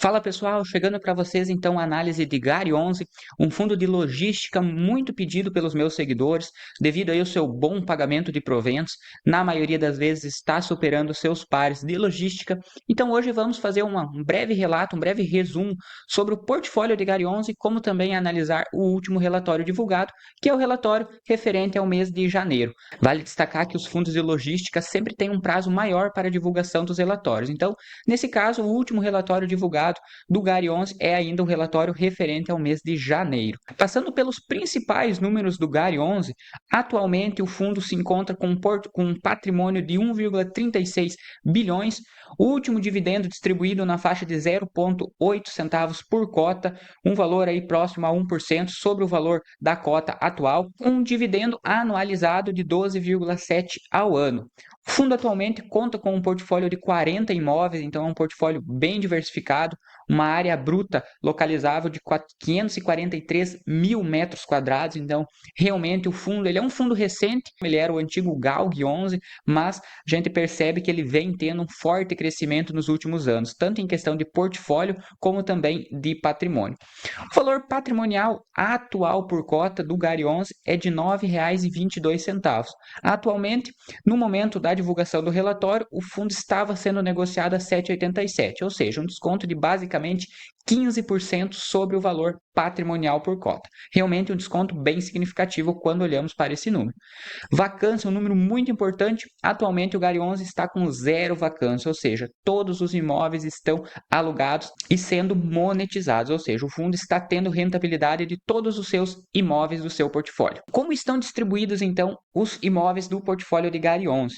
Fala pessoal, chegando para vocês então a análise de GARI 11, um fundo de logística muito pedido pelos meus seguidores, devido aí ao seu bom pagamento de proventos, na maioria das vezes está superando seus pares de logística. Então hoje vamos fazer um breve relato, um breve resumo sobre o portfólio de GARI 11, como também analisar o último relatório divulgado, que é o relatório referente ao mês de janeiro. Vale destacar que os fundos de logística sempre têm um prazo maior para a divulgação dos relatórios. Então, nesse caso, o último relatório divulgado do GARI 11 é ainda o relatório referente ao mês de janeiro. Passando pelos principais números do GARI 11, atualmente o fundo se encontra com um patrimônio de 1,36 bilhões, o último dividendo distribuído na faixa de 0,8 centavos por cota, um valor aí próximo a 1% sobre o valor da cota atual, um dividendo anualizado de 12,7 ao ano. O fundo atualmente conta com um portfólio de 40 imóveis, então é um portfólio bem diversificado, uma área bruta localizável de 543 mil metros quadrados. Então, realmente o fundo ele é um fundo recente, ele era o antigo GALG 11, mas a gente percebe que ele vem tendo um forte crescimento nos últimos anos, tanto em questão de portfólio como também de patrimônio. O valor patrimonial atual por cota do GARI 11 é de R$ 9,22. Atualmente, no momento da divulgação do relatório, o fundo estava sendo negociado a 7,87, ou seja, um desconto de basicamente 15% sobre o valor patrimonial por cota. Realmente um desconto bem significativo quando olhamos para esse número. Vacância, um número muito importante. Atualmente o GARI 11 está com 0 vacância, ou seja, todos os imóveis estão alugados e sendo monetizados, ou seja, o fundo está tendo rentabilidade de todos os seus imóveis do seu portfólio. Como estão distribuídos então os imóveis do portfólio de GARI 11?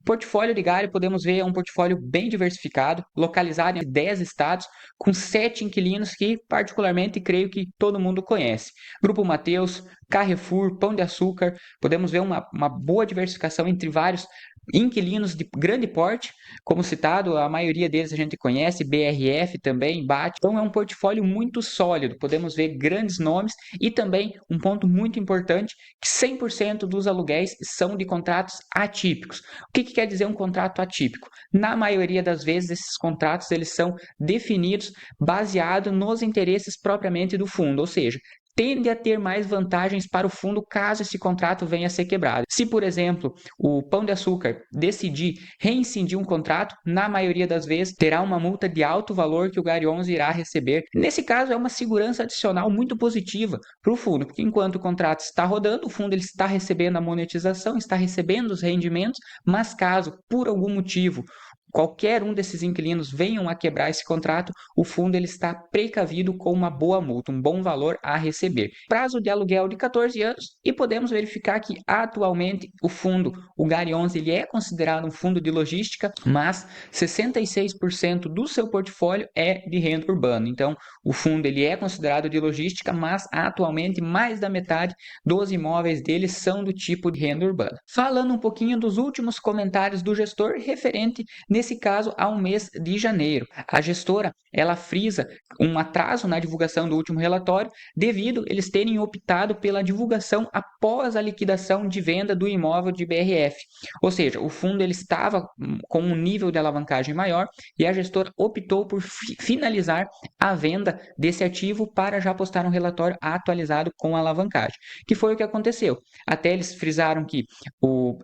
O portfólio de GARI, podemos ver, é um portfólio bem diversificado, localizado em 10 estados, com 7 inquilinos que, particularmente, creio que todo mundo conhece. Grupo Mateus, Carrefour, Pão de Açúcar, podemos ver uma boa diversificação entre vários inquilinos de grande porte, como citado, a maioria deles a gente conhece, BRF também, BAT. Então é um portfólio muito sólido, podemos ver grandes nomes e também um ponto muito importante, que 100% dos aluguéis são de contratos atípicos. O que quer dizer um contrato atípico? Na maioria das vezes, esses contratos eles são definidos baseado nos interesses propriamente do fundo, ou seja, tende a ter mais vantagens para o fundo caso esse contrato venha a ser quebrado. Se, por exemplo, o Pão de Açúcar decidir reincidir um contrato, na maioria das vezes terá uma multa de alto valor que o GARI 11 irá receber. Nesse caso, é uma segurança adicional muito positiva para o fundo, porque enquanto o contrato está rodando, o fundo ele está recebendo a monetização, está recebendo os rendimentos, mas caso, por algum motivo, qualquer um desses inquilinos venham a quebrar esse contrato, o fundo ele está precavido com uma boa multa, um bom valor a receber. Prazo de aluguel de 14 anos e podemos verificar que atualmente o fundo, o GARI 11, ele é considerado um fundo de logística, mas 66% do seu portfólio é de renda urbana. Então, o fundo ele é considerado de logística, mas atualmente mais da metade dos imóveis dele são do tipo de renda urbana. Falando um pouquinho dos últimos comentários do gestor referente nesse caso ao mês de janeiro. A gestora, ela frisa um atraso na divulgação do último relatório devido eles terem optado pela divulgação após a liquidação de venda do imóvel de BRF. Ou seja, o fundo ele estava com um nível de alavancagem maior e a gestora optou por finalizar a venda desse ativo para já postar um relatório atualizado com alavancagem, que foi o que aconteceu. Até eles frisaram que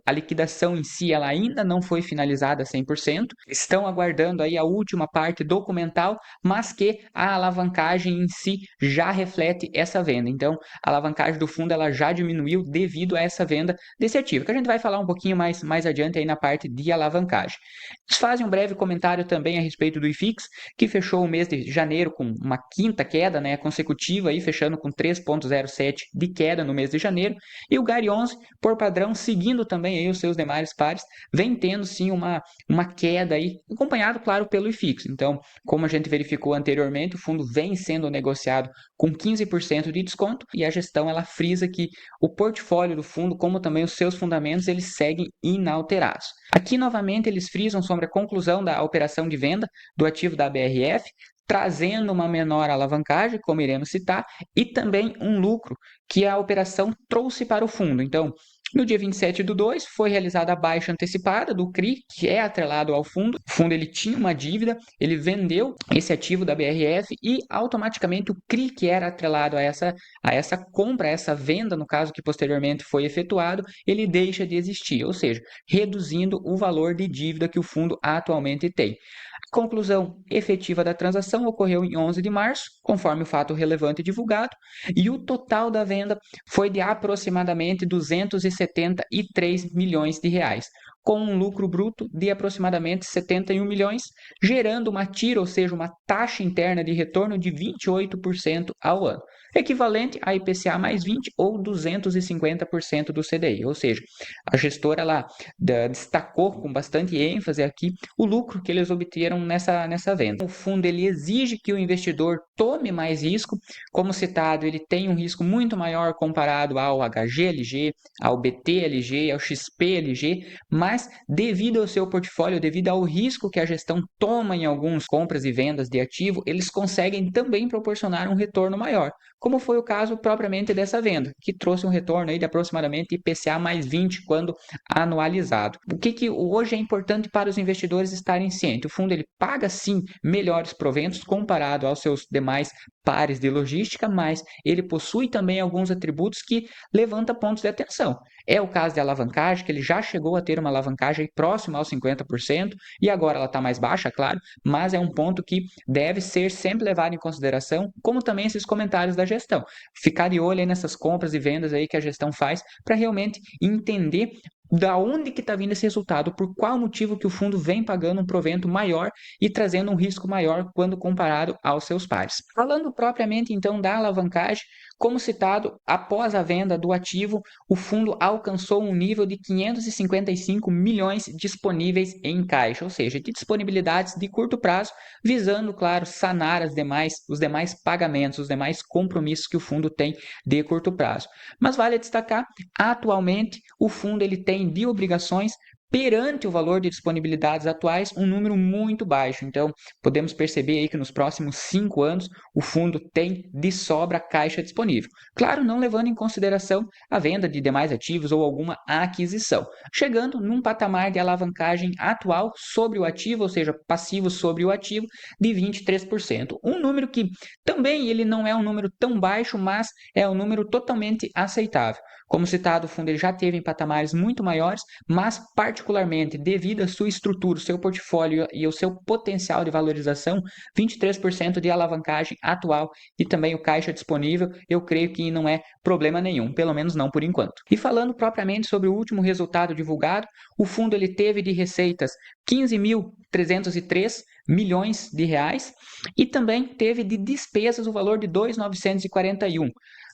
a liquidação em si ela ainda não foi finalizada 100%, estão aguardando aí a última parte documental, mas que a alavancagem em si já reflete essa venda. Então, a alavancagem do fundo ela já diminuiu devido a essa venda desse ativo, que a gente vai falar um pouquinho mais adiante aí na parte de alavancagem. Eles fazem um breve comentário também a respeito do IFIX, que fechou o mês de janeiro com uma quinta queda, né, consecutiva, aí, fechando com 3,07 de queda no mês de janeiro, e o GARI 11, por padrão, seguindo também aí os seus demais pares, vem tendo sim uma queda aí, acompanhado, claro, pelo IFIX. Então, como a gente verificou anteriormente, o fundo vem sendo negociado com 15% de desconto e a gestão ela frisa que o portfólio do fundo, como também os seus fundamentos, eles seguem inalterados. Aqui, novamente, eles frisam sobre a conclusão da operação de venda do ativo da BRF, trazendo uma menor alavancagem, como iremos citar, e também um lucro que a operação trouxe para o fundo. Então, No dia 27/2, foi realizada a baixa antecipada do CRI, que é atrelado ao fundo. O fundo ele tinha uma dívida, ele vendeu esse ativo da BRF e automaticamente o CRI, que era atrelado a essa compra, a essa venda, no caso que posteriormente foi efetuado, ele deixa de existir, ou seja, reduzindo o valor de dívida que o fundo atualmente tem. A conclusão efetiva da transação ocorreu em 11 de março, conforme o fato relevante divulgado, e o total da venda foi de aproximadamente 273 milhões de reais, com um lucro bruto de aproximadamente 71 milhões, gerando uma TIR, ou seja, uma taxa interna de retorno de 28% ao ano, equivalente a IPCA mais 20 ou 250% do CDI, ou seja, a gestora lá destacou com bastante ênfase aqui o lucro que eles obtiveram nessa venda. O fundo ele exige que o investidor tome mais risco, como citado, ele tem um risco muito maior comparado ao HGLG, ao BTLG, ao XPLG, mas devido ao seu portfólio, devido ao risco que a gestão toma em algumas compras e vendas de ativo, eles conseguem também proporcionar um retorno maior, como foi o caso propriamente dessa venda, que trouxe um retorno aí de aproximadamente IPCA mais 20 quando anualizado. O que hoje é importante para os investidores estarem cientes? O fundo ele paga sim melhores proventos comparado aos seus demais pares de logística, mas ele possui também alguns atributos que levantam pontos de atenção. É o caso de alavancagem, que ele já chegou a ter uma alavancagem próxima aos 50%, e agora ela está mais baixa, claro, mas é um ponto que deve ser sempre levado em consideração, como também esses comentários da gestão. Ficar de olho aí nessas compras e vendas aí que a gestão faz para realmente entender da onde que está vindo esse resultado, por qual motivo que o fundo vem pagando um provento maior e trazendo um risco maior quando comparado aos seus pares. Falando propriamente então da alavancagem, como citado, após a venda do ativo, o fundo alcançou um nível de 555 milhões disponíveis em caixa, ou seja, de disponibilidades de curto prazo, visando, claro, sanar os demais pagamentos, os demais compromissos que o fundo tem de curto prazo. Mas vale destacar, atualmente, o fundo ele tem de obrigações perante o valor de disponibilidades atuais, um número muito baixo. Então, podemos perceber aí que nos próximos 5 anos o fundo tem de sobra caixa disponível. Claro, não levando em consideração a venda de demais ativos ou alguma aquisição, chegando num patamar de alavancagem atual sobre o ativo, ou seja, passivo sobre o ativo, de 23%. Um número que também ele não é um número tão baixo, mas é um número totalmente aceitável. Como citado, o fundo ele já teve em patamares muito maiores, mas particularmente devido à sua estrutura, o seu portfólio e ao seu potencial de valorização, 23% de alavancagem atual e também o caixa disponível, eu creio que não é problema nenhum, pelo menos não por enquanto. E falando propriamente sobre o último resultado divulgado, o fundo ele teve de receitas 15.303 milhões de reais e também teve de despesas o valor de 2.941.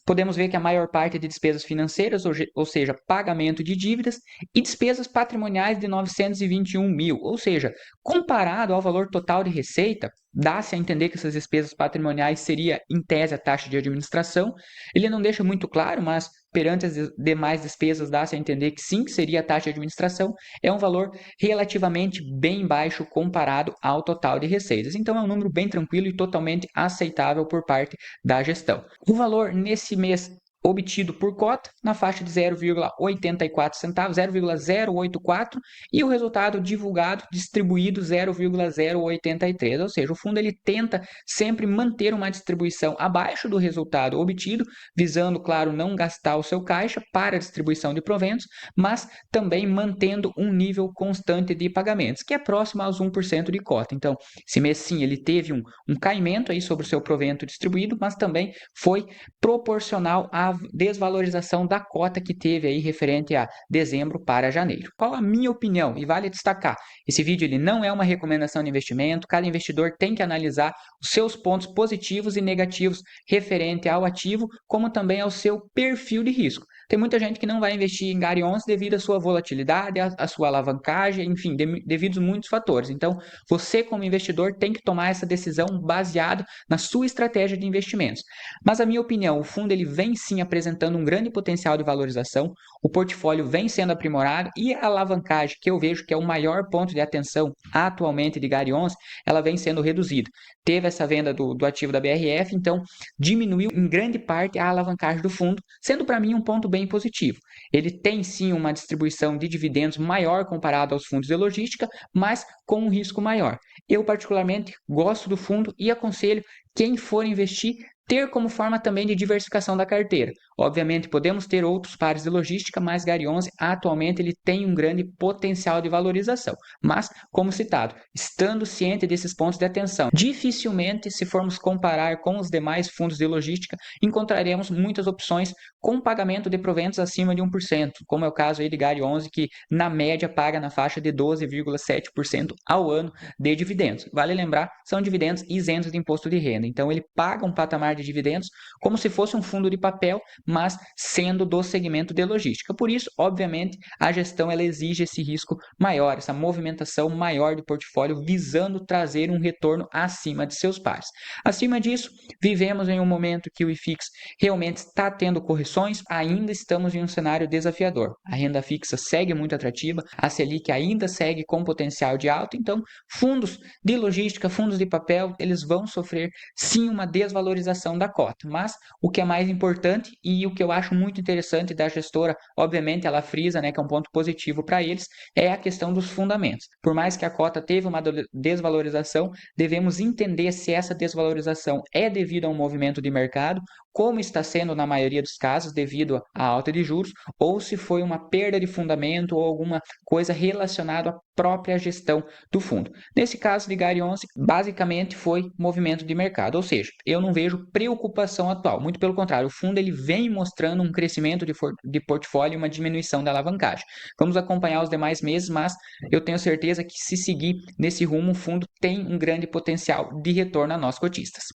Podemos ver que a maior parte é de despesas financeiras, ou seja, pagamento de dívidas, e despesas patrimoniais de 921 mil, ou seja, comparado ao valor total de receita, dá-se a entender que essas despesas patrimoniais seria, em tese, a taxa de administração. Ele não deixa muito claro, mas perante as demais despesas, dá-se a entender que sim, que seria a taxa de administração. É um valor relativamente bem baixo comparado ao total de receitas. Então, é um número bem tranquilo e totalmente aceitável por parte da gestão. O valor nesse mês obtido por cota na faixa de 0,84 centavos, 0,084, e o resultado divulgado, distribuído 0,083, ou seja, o fundo ele tenta sempre manter uma distribuição abaixo do resultado obtido, visando, claro, não gastar o seu caixa para a distribuição de proventos, mas também mantendo um nível constante de pagamentos, que é próximo aos 1% de cota. Então, esse mês sim, ele teve um caimento aí sobre o seu provento distribuído, mas também foi proporcional à desvalorização da cota que teve aí referente a dezembro para janeiro. Qual a minha opinião? E vale destacar, esse vídeo ele não é uma recomendação de investimento, cada investidor tem que analisar os seus pontos positivos e negativos referente ao ativo, como também ao seu perfil de risco. Tem muita gente que não vai investir em Gary 11 devido à sua volatilidade, à sua alavancagem, enfim, devido a muitos fatores. Então, você como investidor tem que tomar essa decisão baseado na sua estratégia de investimentos. Mas a minha opinião, o fundo ele vem sim apresentando um grande potencial de valorização, o portfólio vem sendo aprimorado e a alavancagem, que eu vejo que é o maior ponto de atenção atualmente de Gary 11, ela vem sendo reduzida. teve essa venda do ativo da BRF, então diminuiu em grande parte a alavancagem do fundo, sendo para mim um ponto bem positivo. Ele tem sim uma distribuição de dividendos maior comparado aos fundos de logística, mas com um risco maior. Eu particularmente gosto do fundo e aconselho quem for investir ter como forma também de diversificação da carteira. Obviamente, podemos ter outros pares de logística, mas Gary 11 atualmente ele tem um grande potencial de valorização. Mas, como citado, estando ciente desses pontos de atenção, dificilmente, se formos comparar com os demais fundos de logística, encontraremos muitas opções com pagamento de proventos acima de 1%, como é o caso aí de Gary 11, que na média paga na faixa de 12,7% ao ano de dividendos. Vale lembrar, são dividendos isentos de imposto de renda. Então, ele paga um patamar de dividendos como se fosse um fundo de papel, mas sendo do segmento de logística. Por isso, obviamente, a gestão ela exige esse risco maior, essa movimentação maior do portfólio, visando trazer um retorno acima de seus pares. Acima disso, vivemos em um momento que o IFIX realmente está tendo correções, ainda estamos em um cenário desafiador. A renda fixa segue muito atrativa, a Selic ainda segue com potencial de alta, então fundos de logística, fundos de papel, eles vão sofrer sim uma desvalorização da cota, mas o que é mais importante e o que eu acho muito interessante da gestora, obviamente ela frisa, né, que é um ponto positivo para eles, é a questão dos fundamentos. Por mais que a cota teve uma desvalorização, devemos entender se essa desvalorização é devido a um movimento de mercado, como está sendo na maioria dos casos devido à alta de juros, ou se foi uma perda de fundamento ou alguma coisa relacionada à própria gestão do fundo. Nesse caso de Gary 11, basicamente foi movimento de mercado, ou seja, eu não vejo preocupação atual, muito pelo contrário, o fundo ele vem mostrando um crescimento de portfólio e uma diminuição da alavancagem. Vamos acompanhar os demais meses, mas eu tenho certeza que se seguir nesse rumo, o fundo tem um grande potencial de retorno a nós cotistas.